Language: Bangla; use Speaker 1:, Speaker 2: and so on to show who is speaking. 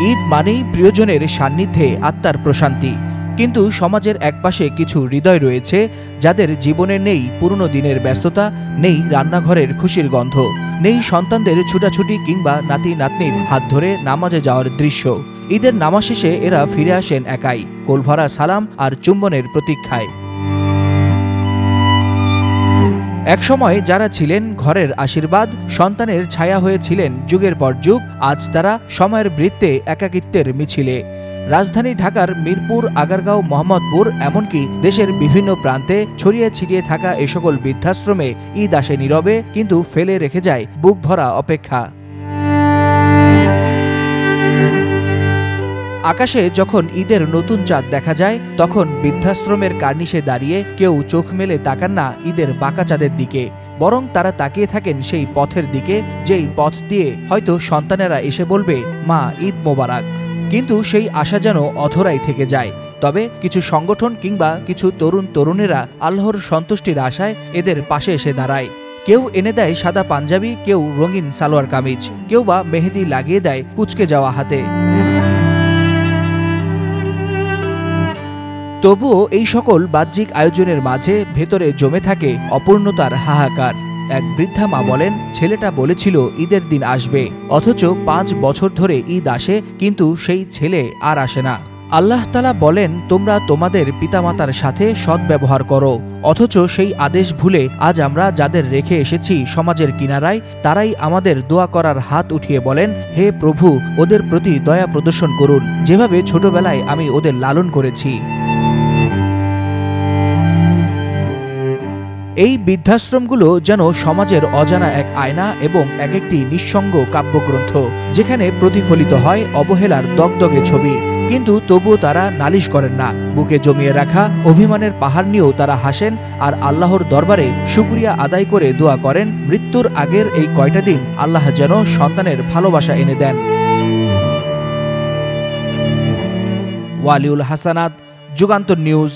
Speaker 1: ঈদ মানেই প্রিয়জনের সান্নিধ্যে আত্মার প্রশান্তি। কিন্তু সমাজের একপাশে কিছু হৃদয় রয়েছে যাদের জীবনে নেই পুরনো দিনের ব্যস্ততা, নেই রান্নাঘরের খুশির গন্ধ, নেই সন্তানদের ছুটাছুটি কিংবা নাতি নাতনির হাত ধরে নামাজে যাওয়ার দৃশ্য। ঈদের নামাজ শেষে এরা ফিরে আসেন একাই, কোলভরা সালাম আর চুম্বনের প্রতীক্ষায়। একসময় যারা ছিলেন ঘরের আশীর্বাদ, সন্তানের ছায়া হয়েছিলেন যুগের পর যুগ, আজ তারা সময়ের বৃত্তে একাকিত্বের মিছিলে। রাজধানী ঢাকার মিরপুর, আগারগাঁও, মোহাম্মদপুর এমনকি দেশের বিভিন্ন প্রান্তে ছড়িয়ে ছিটিয়ে থাকা এ সকল বৃদ্ধাশ্রমে ঈদ আসে নীরবে, কিন্তু ফেলে রেখে যায় বুক ভরা অপেক্ষা। আকাশে যখন ঈদের নতুন চাঁদ দেখা যায়, তখন বৃদ্ধাশ্রমের কার্নিশে দাঁড়িয়ে কেউ চোখ মেলে তাকান না ঈদের বাঁকা চাঁদের দিকে, বরং তারা তাকিয়ে থাকেন সেই পথের দিকে, যেই পথ দিয়ে হয়তো সন্তানেরা এসে বলবে, মা ঈদ মোবারক। কিন্তু সেই আশা যেন অধরাই থেকে যায়। তবে কিছু সংগঠন কিংবা কিছু তরুণ তরুণীরা আল্লাহর সন্তুষ্টির আশায় এদের পাশে এসে দাঁড়ায়। কেউ এনে দেয় সাদা পাঞ্জাবি, কেউ রঙিন সালোয়ার কামিজ, কেউ বা মেহেদি লাগিয়ে দেয় কুঁচকে যাওয়া হাতে। তবুও এই সকল বাহ্যিক আয়োজনের মাঝে ভেতরে জমে থাকে অপূর্ণতার হাহাকার। এক বৃদ্ধা মা বলেন, ছেলেটা বলেছিল ঈদের দিন আসবে, অথচ 5 বছর ধরে ঈদ আসে, কিন্তু সেই ছেলে আর আসে না। আল্লাহ তাআলা বলেন, তোমরা তোমাদের পিতামাতার সাথে সদ্ব্যবহার করো, অথচ সেই আদেশ ভুলে আজ আমরা যাদের রেখে এসেছি সমাজের কিনারায়, তারাই আমাদের দোয়া করার হাত উঠিয়ে বলেন, হে প্রভু, ওদের প্রতি দয়া প্রদর্শন করুন, যেভাবে ছোটবেলায় আমি ওদের লালন করেছি। এই বৃদ্ধাশ্রমগুলো যেন সমাজের অজানা এক আয়না এবং এক একটি নিঃসঙ্গ কাব্যগ্রন্থ, যেখানে প্রতিফলিত হয় অবহেলার দগদগে ছবি। কিন্তু তবুও তারা নালিশ করেন না, বুকে জমিয়ে রাখা অভিমানের পাহাড় নিয়েও তারা হাসেন আর আল্লাহর দরবারে শুকরিয়া আদায় করে দোয়া করেন, মৃত্যুর আগের এই কয়টা দিন আল্লাহ যেন সন্তানের ভালোবাসা এনে দেন। ওয়ালিউল হাসানাত, যুগান্তর নিউজ।